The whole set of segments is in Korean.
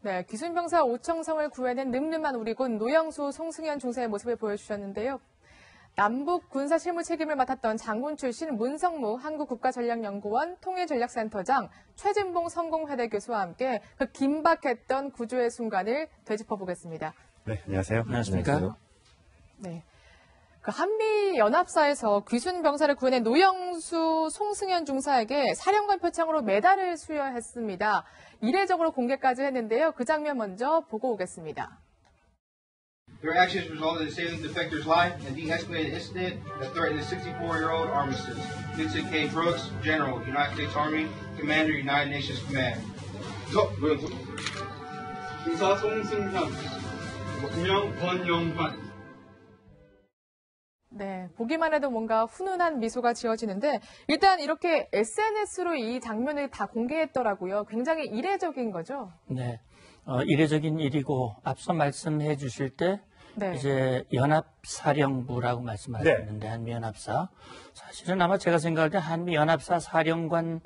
네, 귀순병사 오청성을 구해낸 늠름한 우리군 노영수, 송승현 중사의 모습을 보여주셨는데요. 남북 군사 실무 책임을 맡았던 장군 출신 문성무 한국국가전략연구원 통일전략센터장 최진봉 성공회대 교수와 함께 그 긴박했던 구조의 순간을 되짚어보겠습니다. 네, 안녕하세요. 안녕하십니까? 네. 그 한미연합사에서 귀순 병사를 구해낸 노영수, 송승현 중사에게 사령관 표창으로 메달을 수여했습니다. 이례적으로 공개까지 했는데요. 그 장면 먼저 보고 오겠습니다. Their actions resulted in saving the defector's life and de-escalated an incident that threatened a 64-year-old armistice. Vincent K. Brooks, General, United States Army, Commander, United Nations Command. 중사 송승현, 국명 권영관. 네, 보기만 해도 뭔가 훈훈한 미소가 지어지는데 일단 이렇게 SNS로 이 장면을 다 공개했더라고요. 굉장히 이례적인 거죠? 네, 이례적인 일이고 앞서 말씀해 주실 때 네. 이제 연합사령부라고 말씀하셨는데 한미연합사. 사실은 아마 제가 생각할 때 한미연합사 사령관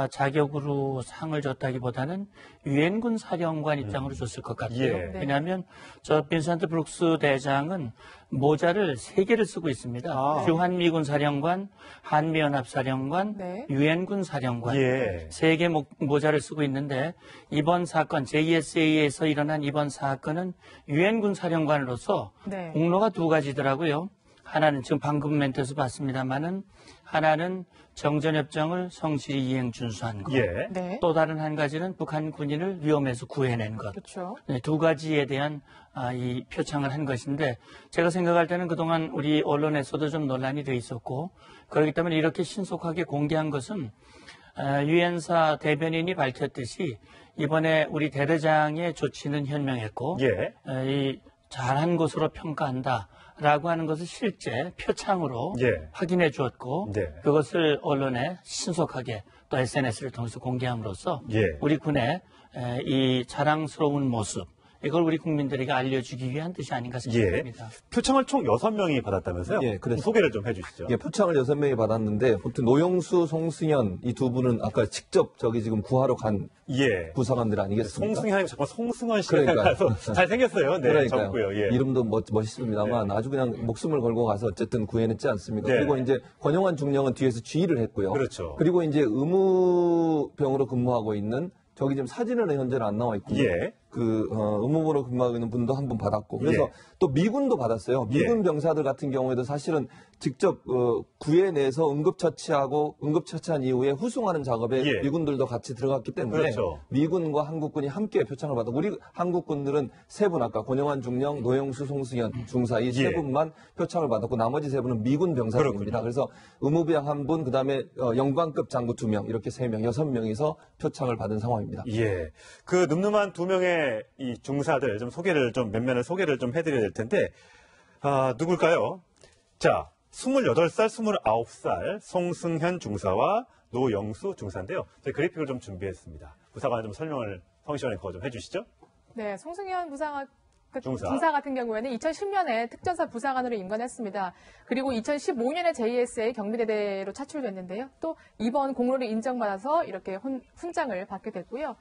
자격으로 상을 줬다기보다는 유엔군 사령관 입장으로 줬을 것 같아요. 예. 왜냐하면 저 빈센트 브룩스 대장은 모자를 3개를 쓰고 있습니다. 주한미군 사령관, 한미연합사령관, 네. 유엔군 사령관. 예. 3개 모자를 쓰고 있는데 이번 사건, JSA에서 일어난 이번 사건은 유엔군 사령관으로서 네. 공로가 2가지더라고요. 하나는 지금 방금 멘트에서 봤습니다만은 하나는 정전협정을 성실히 이행 준수한 것. 예. 네. 또 다른 한 가지는 북한 군인을 위험에서 구해낸 것. 그렇죠. 네, 2가지에 대한 이 표창을 한 것인데 제가 생각할 때는 그동안 우리 언론에서도 좀 논란이 돼 있었고 그렇기 때문에 이렇게 신속하게 공개한 것은 유엔사 대변인이 밝혔듯이 이번에 우리 대대장의 조치는 현명했고 예. 이 잘한 것으로 평가한다라고 하는 것을 실제 표창으로 예. 확인해 주었고 네. 그것을 언론에 신속하게 또 SNS를 통해서 공개함으로써 예. 우리 군의 이 자랑스러운 모습 이걸 우리 국민들에게 알려주기 위한 뜻이 아닌가 예. 생각합니다. 표창을 총 6명이 받았다면서요? 예, 그래서 소개를 좀 해주시죠. 예, 표창을 6명이 받았는데, 보통 노영수, 송승현 이 두 분은 아까 직접 저기 지금 구하러 간 예. 부사관들 아니겠습니까? 송승현이 자꾸 송승헌 씨가 그러니까요. 가서 잘생겼어요. 네, 그러니까요. 적고요. 예. 이름도 멋있습니다만 아주 그냥 목숨을 걸고 가서 어쨌든 구해냈지 않습니까? 네. 그리고 이제 권영환 중령은 뒤에서 지휘를 했고요. 그렇죠. 그리고 이제 의무병으로 근무하고 있는 저기 지금 사진은 현재는 안 나와 있고요. 예. 의무부로 근무하고 있는 분도 한 분 받았고. 그래서 예. 또 미군도 받았어요. 미군 병사들 같은 경우에도 사실은 직접 구해내서 응급처치하고 응급처치한 이후에 후송하는 작업에 예. 미군들도 같이 들어갔기 때문에 그렇죠. 미군과 한국군이 함께 표창을 받았고 우리 한국군들은 3분 아까 권영환 중령, 노영수, 송승현 중사 이 예. 3분만 표창을 받았고 나머지 3분은 미군 병사들입니다. 그래서 의무병 1분, 그다음에 영관급 장교 2명 이렇게 3명, 6명이서 표창을 받은 상황입니다. 예. 그 늠름한 2명의 이 중사들 좀 몇 면을 소개를 좀 해드려야 될 텐데, 누굴까요? 자, 28살, 29살 송승현 중사와 노영수 중사인데요. 저희 그래픽을 좀 준비했습니다. 부사관 좀 설명을 성시원에 그거 좀 해주시죠. 네, 송승현 중사. 중사 같은 경우에는 2010년에 특전사 부사관으로 임관했습니다. 그리고 2015년에 JSA 경비대대로 차출됐는데요. 또 이번 공로를 인정받아서 이렇게 훈장을 받게 됐고요.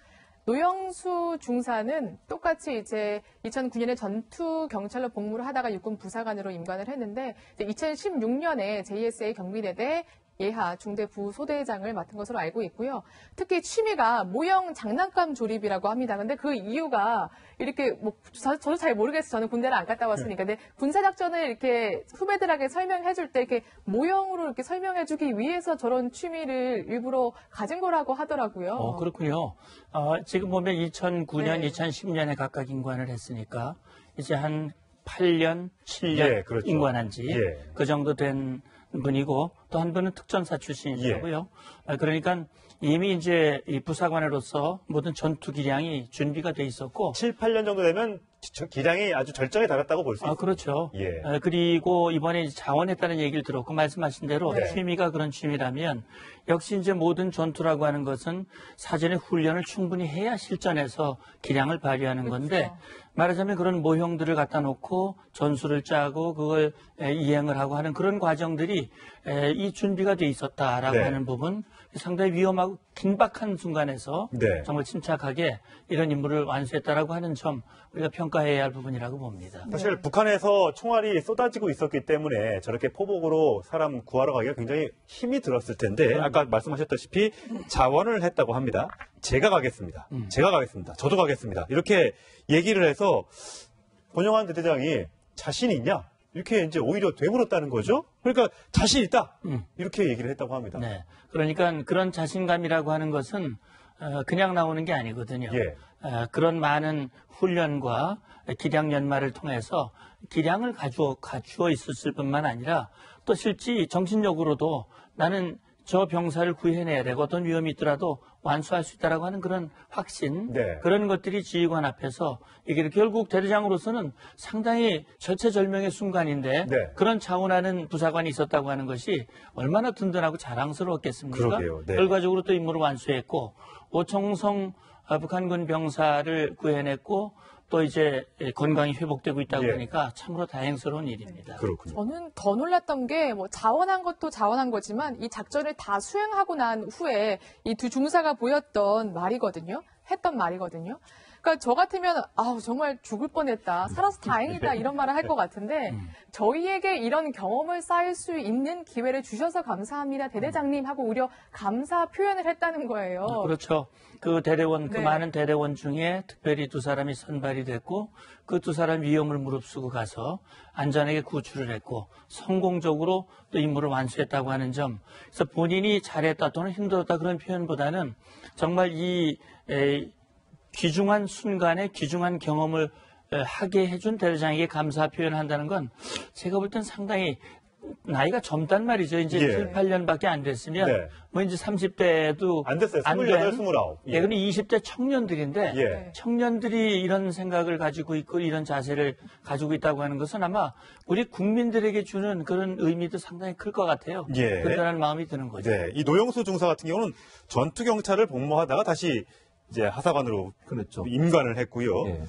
노영수 중사는 똑같이 이제 2009년에 전투 경찰로 복무를 하다가 육군 부사관으로 임관을 했는데 2016년에 JSA 경비대대 예하 중대 부소대장을 맡은 것으로 알고 있고요. 특히 취미가 모형 장난감 조립이라고 합니다. 근데 그 이유가 이렇게 저도 잘 모르겠어요. 저는 군대를 안 갔다 왔으니까. 근데 군사작전을 이렇게 후배들에게 설명해 줄 때 이렇게 모형으로 이렇게 설명해 주기 위해서 저런 취미를 일부러 가진 거라고 하더라고요. 그렇군요. 지금 보면 2009년, 네. 2010년에 각각 임관을 했으니까 이제 한 8년, 7년 예, 그렇죠. 임관한 지 예. 그 정도 된 분이고 또 한 분은 특전사 출신이시고요. 그러니까 이미 이제 이 부사관으로서 모든 전투 기량이 준비가 돼 있었고 7, 8년 정도 되면 기량이 아주 절정에 달했다고 볼 수 있습니다. 그렇죠. 예. 그리고 이번에 이제 자원했다는 얘기를 들었고 말씀하신 대로 네. 취미가 그런 취미라면 역시 이제 모든 전투라고 하는 것은 사전에 훈련을 충분히 해야 실전에서 기량을 발휘하는 건데 말하자면 그런 모형들을 갖다 놓고 전술을 짜고 그걸 이행을 하고 하는 그런 과정들이 이 준비가 돼 있었다라고 네. 하는 부분 상당히 위험하고 긴박한 순간에서 네. 정말 침착하게 이런 임무를 완수했다라고 하는 점 우리가 평가해야 할 부분이라고 봅니다. 사실 북한에서 총알이 쏟아지고 있었기 때문에 저렇게 포복으로 사람 구하러 가기가 굉장히 힘이 들었을 텐데 아까 말씀하셨다시피 자원을 했다고 합니다. 제가 가겠습니다. 제가 가겠습니다. 저도 가겠습니다. 이렇게 얘기를 해서 권영환 대대장이 자신 있냐? 이렇게 이제 오히려 되물었다는 거죠. 그러니까 자신 있다. 이렇게 얘기를 했다고 합니다. 네. 그러니까 그런 자신감이라고 하는 것은 그냥 나오는 게 아니거든요. 예. 그런 많은 훈련과 기량 연마를 통해서 기량을 갖추어 있었을 뿐만 아니라 또 실제 정신력으로도 나는 저 병사를 구해내야 되고 어떤 위험이 있더라도 완수할 수 있다라고 하는 그런 확신, 네. 그런 것들이 지휘관 앞에서 이게 결국 대대장으로서는 상당히 절체절명의 순간인데 네. 그런 차원하는 부사관이 있었다고 하는 것이 얼마나 든든하고 자랑스러웠겠습니까? 그러게요. 네. 결과적으로 또 임무를 완수했고 오청성 북한군 병사를 구해냈고 또 이제 건강이 회복되고 있다고 예. 하니까 참으로 다행스러운 일입니다. 그렇군요. 저는 더 놀랐던 게 뭐 자원한 것도 자원한 거지만 이 작전을 다 수행하고 난 후에 이 두 중사가 보였던 말이거든요. 했던 말이거든요. 그러니까 저 같으면 정말 죽을 뻔했다. 살아서 다행이다. 이런 말을 할 것 같은데 저희에게 이런 경험을 쌓일 수 있는 기회를 주셔서 감사합니다. 대대장님 하고 오히려 감사 표현을 했다는 거예요. 그렇죠. 그 대대원, 그 네. 많은 대대원 중에 특별히 두 사람이 선발이 됐고 그 두 사람 위험을 무릅쓰고 가서 안전하게 구출을 했고 성공적으로 또 임무를 완수했다고 하는 점. 그래서 본인이 잘했다 또는 힘들었다 그런 표현보다는 정말 이 귀중한 순간에 귀중한 경험을 하게 해준 대대장에게 감사 표현을 한다는 건 제가 볼 땐 상당히 나이가 젊단 말이죠. 이제 예. 7, 8년밖에 안 됐으면 네. 뭐 이제 30대도 안 됐어요. 28, 29. 예, 근데 20대 청년들인데 예. 청년들이 이런 생각을 가지고 있고 이런 자세를 가지고 있다고 하는 것은 아마 우리 국민들에게 주는 그런 의미도 상당히 클 것 같아요. 예. 그런 마음이 드는 거죠. 네, 이 노영수 중사 같은 경우는 전투 경찰을 복무하다가 다시 이제 하사관으로 그렇죠. 임관을 했고요. 예.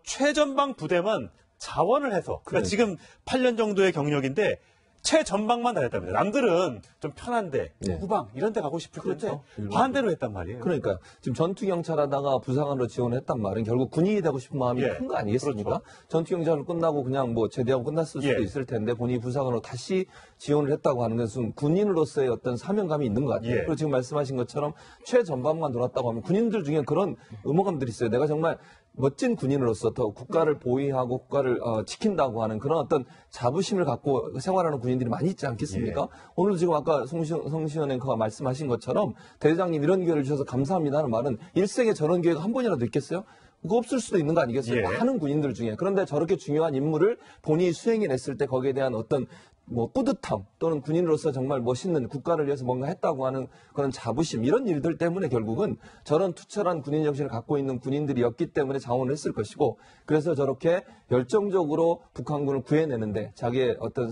최전방 부대만 자원을 해서 그러니까 그러니까. 지금 8년 정도의 경력인데 최전방만 다녔답니다. 남들은 좀 편한데 네. 후방 이런 데 가고 싶을 텐데 그렇죠. 반대로 했단 말이에요. 그러니까 지금 전투경찰하다가 부사관으로 지원했단 말은 결국 군인이 되고 싶은 마음이 예. 큰 거 아니겠습니까? 그렇죠. 전투경찰을 끝나고 그냥 뭐 제대하고 끝났을 수도 예. 있을 텐데 본인이 부사관으로 다시 지원을 했다고 하는 것은 군인으로서의 어떤 사명감이 있는 것 같아요. 예. 그리고 지금 말씀하신 것처럼 최전방만 돌았다고 하면 군인들 중에 그런 의무감들이 있어요. 내가 정말 멋진 군인으로서 더 국가를 보위하고 국가를 지킨다고 하는 그런 어떤 자부심을 갖고 생활하는 군인들이 많이 있지 않겠습니까? 오늘 지금 아까 성시현 앵커가 말씀하신 것처럼 대대장님 이런 기회를 주셔서 감사합니다 하는 말은 일생에 저런 기회가 한 번이라도 있겠어요? 그거 없을 수도 있는 거 아니겠어요? 예. 많은 군인들 중에. 그런데 저렇게 중요한 임무를 본인이 수행해냈을 때 거기에 대한 어떤 뿌듯함 또는 군인으로서 정말 멋있는 국가를 위해서 뭔가 했다고 하는 그런 자부심 이런 일들 때문에 결국은 저런 투철한 군인 정신을 갖고 있는 군인들이었기 때문에 자원을 했을 것이고 그래서 저렇게 열정적으로 북한군을 구해내는데 자기의 어떤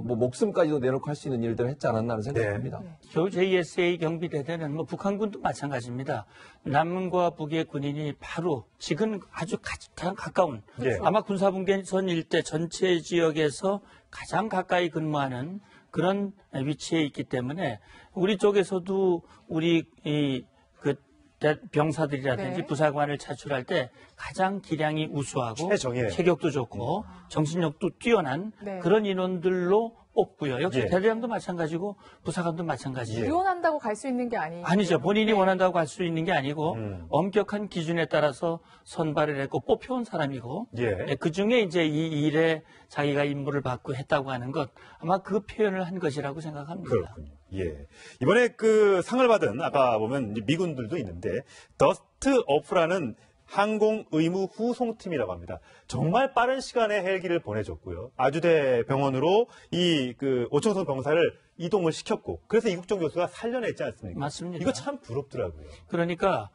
목숨까지도 내놓고 할 수 있는 일들을 했지 않았나 하는 생각이 듭니다. 겨우 JSA 경비대대는 뭐 북한군도 마찬가지입니다. 남과 북의 군인이 바로 지금 아주 가장 가까운 예. 아마 군사분계선 일대 전체 지역에서 가장 가까이 근무하는 그런 위치에 있기 때문에 우리 쪽에서도 우리 병사들이라든지 네. 부사관을 차출할 때 가장 기량이 우수하고 최정예. 체격도 좋고 정신력도 뛰어난 네. 그런 인원들로 뽑고요. 역시 예. 대대장도 마찬가지고 부사관도 마찬가지예요. 지원한다고 갈 수 있는 게 아니죠. 본인이 네. 원한다고 갈 수 있는 게 아니고 음. 엄격한 기준에 따라서 선발을 했고 뽑혀온 사람이고 예. 그 중에 이제 이 일에 자기가 임무를 받고 했다고 하는 것 아마 그 표현을 한 것이라고 생각합니다. 그렇군요. 예. 이번에 그 상을 받은 아까 보면 이제 미군들도 있는데 더스트 오프라는 항공 의무 후송팀이라고 합니다. 정말 빠른 시간에 헬기를 보내줬고요. 아주대 병원으로 이 그 오청성 병사를 이동을 시켰고 그래서 이국종 교수가 살려냈지 않습니까? 맞습니다. 이거 참 부럽더라고요. 그러니까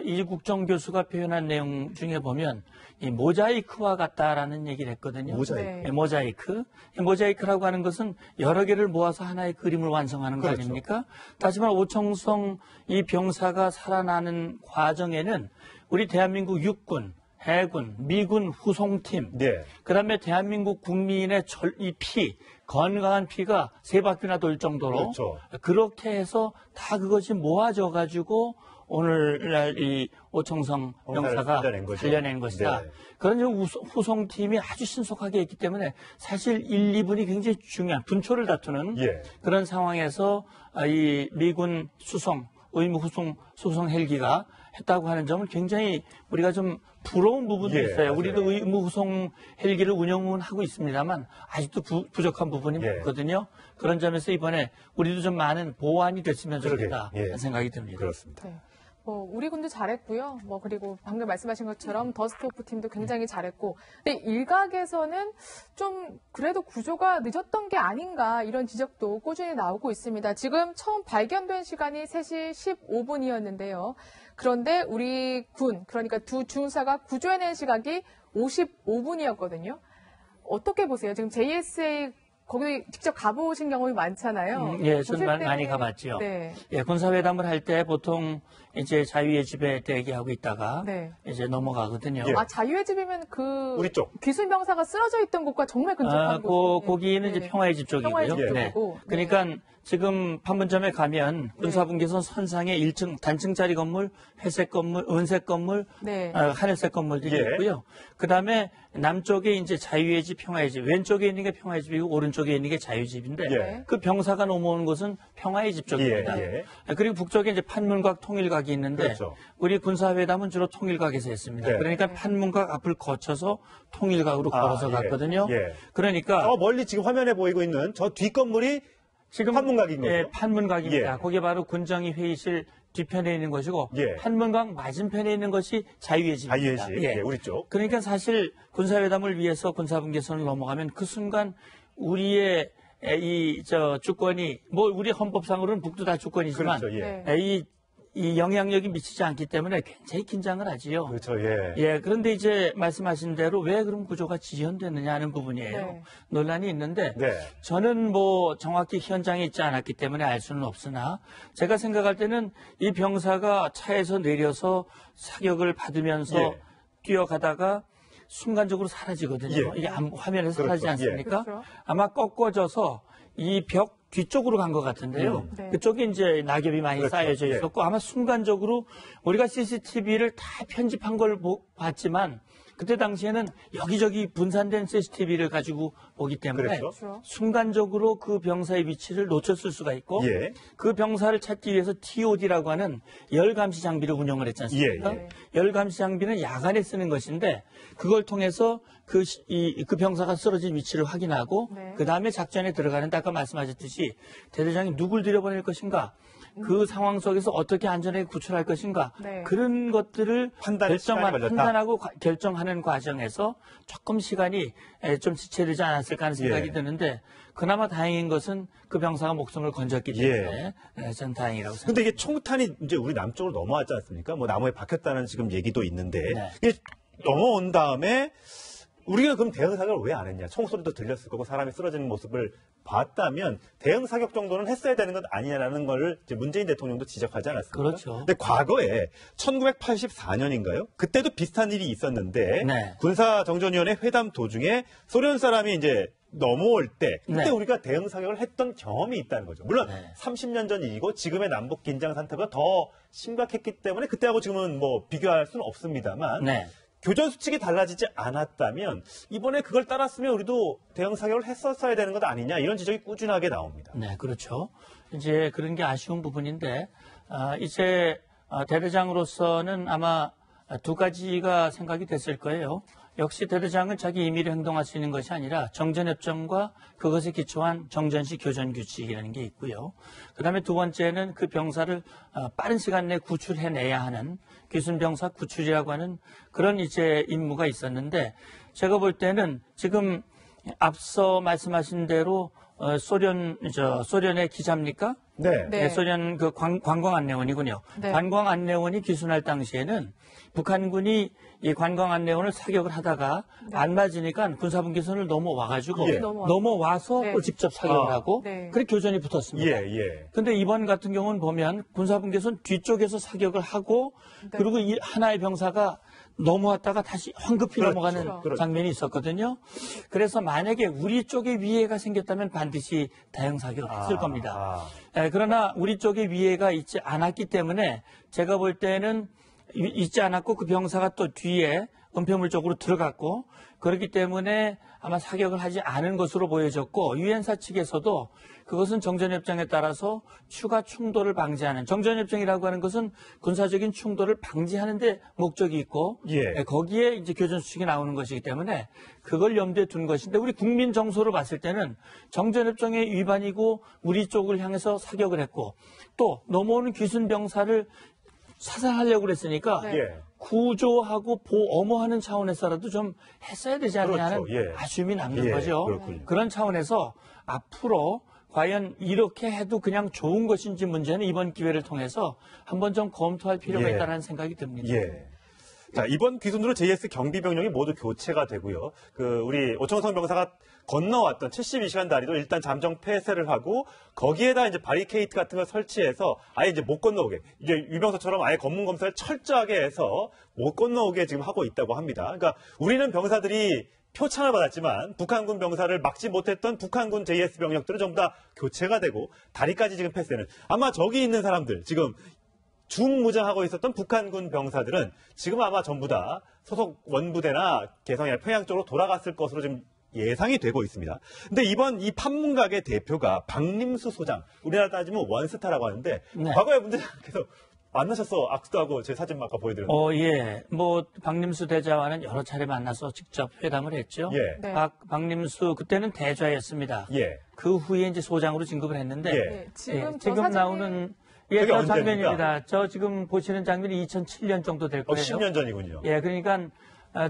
이 국정교수가 표현한 내용 중에 보면 이 모자이크와 같다라는 얘기를 했거든요. 모자이크. 네. 네, 모자이크. 이 모자이크라고 하는 것은 여러 개를 모아서 하나의 그림을 완성하는 거 그렇죠. 아닙니까? 다시 말해 오청성 이 병사가 살아나는 과정에는 우리 대한민국 육군, 해군, 미군 후송팀, 네. 그다음에 대한민국 국민의 이 피, 건강한 피가 세 바퀴나 돌 정도로 그렇죠. 그렇게 해서 다 그것이 모아져 가지고 오늘날 이 오청성 병사가 살려낸 것이다. 네. 그런 후송팀이 아주 신속하게 했기 때문에 사실 1, 2분이 굉장히 중요한 분초를 다투는 예. 그런 상황에서 이 미군 의무 수송 헬기가 했다고 하는 점은 굉장히 우리가 좀 부러운 부분도 예, 있어요. 맞아요. 우리도 의무 후송 헬기를 운영은 하고 있습니다만 아직도 부족한 부분이 예. 많거든요. 그런 점에서 이번에 우리도 좀 많은 보완이 됐으면 좋겠다 그러게요. 예. 하는 생각이 듭니다. 그렇습니다. 네. 우리 군도 잘했고요. 그리고 방금 말씀하신 것처럼 더스트오프 팀도 굉장히 잘했고. 근데 일각에서는 좀 그래도 구조가 늦었던 게 아닌가 이런 지적도 꾸준히 나오고 있습니다. 지금 처음 발견된 시간이 3시 15분이었는데요. 그런데 우리 군, 그러니까 두 중사가 구조해낸 시각이 55분이었거든요. 어떻게 보세요? 지금 JSA 거기 직접 가보신 경험이 많잖아요. 예, 전 보실 많이 때는- 가봤죠. 네. 예, 군사회담을 할 때 보통 이제 자유의 집에 대기하고 있다가 네. 이제 넘어가거든요. 예. 자유의 집이면 그 우리 쪽. 기술병사가 쓰러져 있던 곳과 정말 근접한 곳. 거기는 이제 평화의 집 쪽이고요. 평화의 집 네. 쪽이고. 그러니까 지금 판문점에 가면 군사분계선 선상에 1층 단층짜리 건물, 회색 건물, 은색 건물, 네. 하늘색 건물들이 예. 있고요. 그다음에 남쪽에 이제 자유의 집, 평화의 집, 왼쪽에 있는 게 평화의 집이고 오른쪽에 있는 게 자유집인데 예. 그 병사가 넘어오는 곳은 평화의 집 쪽입니다. 예, 그리고 북쪽에 이제 판문각, 통일각이 있는데 그렇죠. 우리 군사회담은 주로 통일각에서 했습니다. 네. 그러니까 판문각 앞을 거쳐서 통일각으로 걸어서 예. 갔거든요. 예. 그러니까 저 멀리 지금 화면에 보이고 있는 저 뒷건물이 지금 판문각인 거죠? 예, 판문각입니다. 예. 거기 바로 군정위 회의실 뒤편에 있는 것이고 예. 판문각 맞은편에 있는 것이 자유의 집입니다. 자유의 집. 예, 우리 쪽. 그러니까 사실 군사회담을 위해서 군사분계선을 넘어가면 그 순간 우리의 주권이 우리 헌법상으로는 북도 다 주권이지만 그렇죠. 예. 네. 이 영향력이 미치지 않기 때문에 굉장히 긴장을 하지요. 그렇죠. 예. 예, 그런데 이제 말씀하신 대로 왜 그런 구조가 지연됐느냐 하는 부분이에요. 네. 논란이 있는데 네. 저는 정확히 현장에 있지 않았기 때문에 알 수는 없으나 제가 생각할 때는 이 병사가 차에서 내려서 사격을 받으면서 예. 뛰어가다가 순간적으로 사라지거든요. 예. 이게 화면에서 그렇죠. 사라지지 않습니까? 그렇죠. 아마 꺾어져서 이 벽 뒤쪽으로 간 것 같은데요. 네. 그쪽에 이제 낙엽이 많이 그렇죠. 쌓여져 예. 있었고 아마 순간적으로 우리가 CCTV를 다 편집한 걸 봤지만 그때 당시에는 여기저기 분산된 CCTV를 가지고 보기 때문에 그렇죠. 순간적으로 그 병사의 위치를 놓쳤을 수가 있고 예. 그 병사를 찾기 위해서 TOD라고 하는 열감시 장비를 운영을 했지 않습니까? 예, 예. 열감시 장비는 야간에 쓰는 것인데 그걸 통해서 그 병사가 쓰러진 위치를 확인하고 네. 그 다음에 작전에 들어가는데 아까 말씀하셨듯이 대대장이 누굴 들여보낼 것인가 그 상황 속에서 어떻게 안전하게 구출할 것인가 네. 그런 것들을 판단에 시간이 걸렸다. 판단하고 결정하는 과정에서 조금 시간이 좀 지체되지 않았을까 하는 생각이 예. 드는데 그나마 다행인 것은 그 병사가 목숨을 건졌기 때문에 전 다행이라고 생각합니다. 근데 이게 총탄이 이제 우리 남쪽으로 넘어왔지 않습니까? 나무에 박혔다는 지금 얘기도 있는데 네. 이게 넘어온 다음에 우리가 그럼 대응 사격을 왜 안 했냐? 총소리도 들렸을 거고 사람이 쓰러지는 모습을 봤다면 대응 사격 정도는 했어야 되는 것 아니냐라는 걸 이제 문재인 대통령도 지적하지 않았습니까? 그렇죠. 근데 과거에 1984년인가요? 그때도 비슷한 일이 있었는데 네. 군사정전위원회 회담 도중에 소련 사람이 이제 넘어올 때 그때 네. 우리가 대응 사격을 했던 경험이 있다는 거죠. 물론 네. 30년 전 일이고 지금의 남북 긴장 상태가 더 심각했기 때문에 그때하고 지금은 비교할 수는 없습니다만 네. 교전 수칙이 달라지지 않았다면 이번에 그걸 따랐으면 우리도 대응 사격을 했었어야 되는 것 아니냐 이런 지적이 꾸준하게 나옵니다. 네, 그렇죠. 이제 그런 게 아쉬운 부분인데 이제 대대장으로서는 아마 두 가지가 생각이 됐을 거예요. 역시 대대장은 자기 임의로 행동할 수 있는 것이 아니라 정전협정과 그것에 기초한 정전시 교전규칙이라는 게 있고요. 그다음에 두 번째는 그 병사를 빠른 시간 내에 구출해내야 하는 귀순병사 구출이라고 하는 그런 이제 임무가 있었는데 제가 볼 때는 지금 앞서 말씀하신 대로 소련의 기자입니까? 네. 네. 소련 그 관광안내원이군요. 네. 관광안내원이 귀순할 당시에는 북한군이 이 관광안내원을 사격을 하다가 안 맞으니까 군사분계선을 넘어와가지고 예. 넘어와서 네. 또 직접 사격을 하고 네. 그렇게 교전이 붙었습니다. 예, 예. 근데 이번 같은 경우는 보면 군사분계선 뒤쪽에서 사격을 하고 네. 그리고 이 하나의 병사가 넘어왔다가 다시 황급히 그렇죠. 넘어가는 그렇죠. 장면이 있었거든요. 그래서 만약에 우리 쪽에 위해가 생겼다면 반드시 대응 사격을 했을 겁니다. 그러나 우리 쪽에 위해가 있지 않았기 때문에 제가 볼 때는 있지 않았고 그 병사가 또 뒤에 은폐물 쪽으로 들어갔고 그렇기 때문에 아마 사격을 하지 않은 것으로 보여졌고 유엔사 측에서도 그것은 정전협정에 따라서 추가 충돌을 방지하는 정전협정이라고 하는 것은 군사적인 충돌을 방지하는 데 목적이 있고 예. 거기에 이제 교전 수칙이 나오는 것이기 때문에 그걸 염두에 둔 것인데 우리 국민 정서로 봤을 때는 정전협정의 위반이고 우리 쪽을 향해서 사격을 했고 또 넘어오는 귀순 병사를 사살하려고 그랬으니까 네. 예. 구조하고 엄호하는 차원에서라도 좀 했어야 되지 않느냐는 그렇죠. 예. 아쉬움이 남는 예, 거죠. 그렇군요. 그런 차원에서 앞으로 과연 이렇게 해도 그냥 좋은 것인지 문제는 이번 기회를 통해서 한번 좀 검토할 필요가 예. 있다는 생각이 듭니다. 예. 자, 이번 귀순으로 JS 경비병력이 모두 교체가 되고요. 우리 오청성 병사가 건너왔던 72시간 다리도 일단 잠정 폐쇄를 하고 거기에다 이제 바리케이트 같은 걸 설치해서 아예 이제 못 건너오게 이제 유병서처럼 아예 검문 검사를 철저하게 해서 못 건너오게 지금 하고 있다고 합니다. 그러니까 우리는 병사들이 표창을 받았지만 북한군 병사를 막지 못했던 북한군 JS 병력들은 전부 다 교체가 되고 다리까지 지금 폐쇄는 아마 저기 있는 사람들 지금 중무장하고 있었던 북한군 병사들은 지금 아마 전부 다 소속 원부대나 개성이나 평양 쪽으로 돌아갔을 것으로 지금 예상이 되고 있습니다. 근데 이번 이 판문각의 대표가 박림수 소장, 우리나라 따지면 원스타라고 하는데 네. 과거에 문대장께서 만나셔서 악수도 하고 제 사진 아까 보여드렸는데 예. 박림수 대자와는 여러 차례 만나서 직접 회담을 했죠. 예. 네. 박림수 그때는 대좌였습니다. 예. 그 후에 이제 소장으로 진급을 했는데 예. 네. 지금 저 지금 사진이 나오는 그게 저 언제입니까? 장면입니다. 저 지금 보시는 장면이 2007년 정도 될 거예요. 10년 전이군요. 예, 그러니까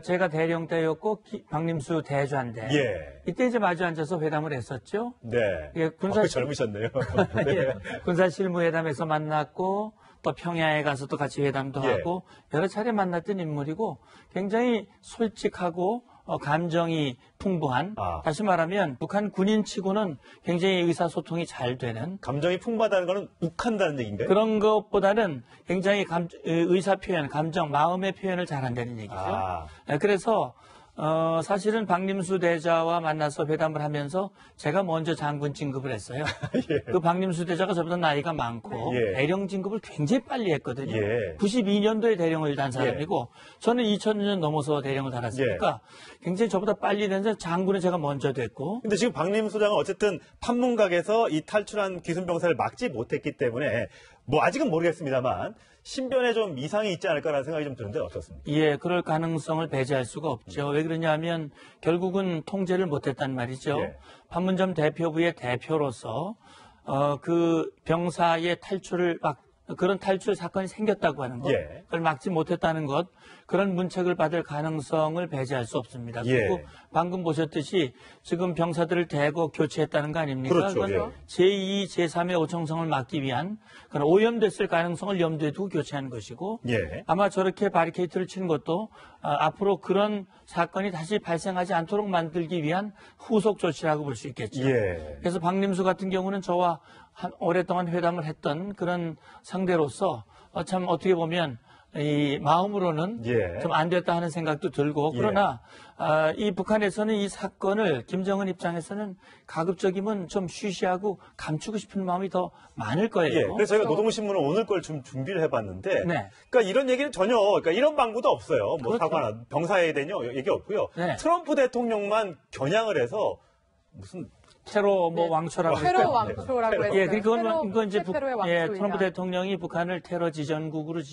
제가 대령 때였고 박림수 대좌인데 예. 이때 이제 마주 앉아서 회담을 했었죠. 네. 예, 군사 젊으셨네요. 예, 군사 실무회담에서 만났고 또 평양에 가서 또 같이 회담도 예. 하고 여러 차례 만났던 인물이고 굉장히 솔직하고 감정이 풍부한 다시 말하면 북한 군인치고는 굉장히 의사소통이 잘 되는 감정이 풍부하다는 거는 욱한다는 얘기인가요? 그런 것보다는 굉장히 의사 표현, 감정, 마음의 표현을 잘한다는 얘기죠. 그래서 사실은 박림수 대자와 만나서 회담을 하면서 제가 먼저 장군 진급을 했어요. 예. 그 박림수 대자가 저보다 나이가 많고 예. 대령 진급을 굉장히 빨리 했거든요. 예. 92년도에 대령을 단 사람이고 저는 2000년 넘어서 대령을 달았으니까 굉장히 저보다 빨리 됐는데 장군은 제가 먼저 됐고 근데 지금 박림 소장은 어쨌든 판문각에서 이 탈출한 귀순병사를 막지 못했기 때문에 뭐 아직은 모르겠습니다만 신변에 좀 이상이 있지 않을까라는 생각이 좀 드는데 어떻습니까? 예, 그럴 가능성을 배제할 수가 없죠. 왜 그러냐면 결국은 통제를 못했단 말이죠. 예. 판문점 대표부의 대표로서 그 병사의 탈출을 그런 탈출 사건이 생겼다고 하는 것, 예. 그걸 막지 못했다는 것, 그런 문책을 받을 가능성을 배제할 수 없습니다. 예. 그리고 방금 보셨듯이 지금 병사들을 대거 교체했다는 거 아닙니까? 그렇죠. 그건 예. 제2, 제3의 오청성을 막기 위한 그런 오염됐을 가능성을 염두에 두고 교체한 것이고 예. 아마 저렇게 바리케이트를 치는 것도 앞으로 그런 사건이 다시 발생하지 않도록 만들기 위한 후속 조치라고 볼 수 있겠죠. 예. 그래서 박림수 같은 경우는 저와 오랫동안 회담을 했던 그런 상대로서 참 어떻게 보면 이 마음으로는 예. 좀 안 됐다 하는 생각도 들고 그러나 이 북한에서는 이 사건을 김정은 입장에서는 가급적이면 좀 쉬쉬하고 감추고 싶은 마음이 더 많을 거예요. 예. 그래서 저희가 노동신문은 오늘 걸 좀 준비를 해봤는데, 네. 그러니까 이런 얘기는 전혀, 그러니까 이런 방구도 없어요. 뭐 그렇죠. 사과나 병사에 대한 얘기 없고요. 네. 트럼프 대통령만 겨냥을 해서 무슨 테러 왕초라고 테러 했죠. 왕초라고 했어요. 예, 그건 이제 테러의 왕초이다. 트럼프 대통령이 북한을 테러 지정국으로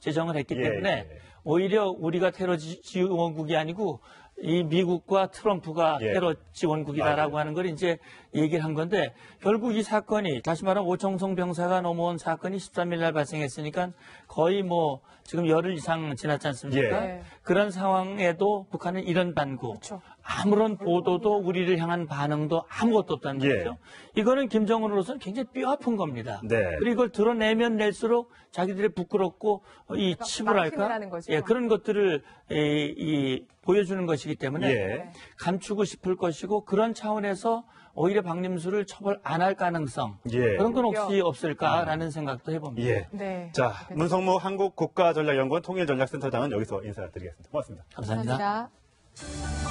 지정을 했기 예, 때문에 예. 오히려 우리가 테러 지원국이 아니고 이 미국과 트럼프가 예. 테러 지원국이다라고 맞아요. 하는 걸 이제 얘기를 한 건데 결국 이 사건이 다시 말하면 오청송 병사가 넘어온 사건이 13일 날 발생했으니까 거의 뭐 지금 열흘 이상 지났지 않습니까? 예. 그런 상황에도 북한은 이런 반구, 그렇죠. 아무런 보도도 우리를 향한 반응도 아무것도 없다는 예. 거죠. 이거는 김정은으로서는 굉장히 뼈아픈 겁니다. 네. 그리고 이걸 드러내면 낼수록 자기들이 부끄럽고 이 치부랄까? 망신이라는 거죠. 예, 그런 것들을 보여주는 것이기 때문에 예. 감추고 싶을 것이고 그런 차원에서 오히려 박림수를 처벌 안 할 가능성 예. 그런 건 혹시 없을까라는 생각도 해봅니다. 예. 네. 자, 문성무 한국국가전략연구원 통일전략센터장은 여기서 인사드리겠습니다. 고맙습니다. 감사합니다. 감사합니다.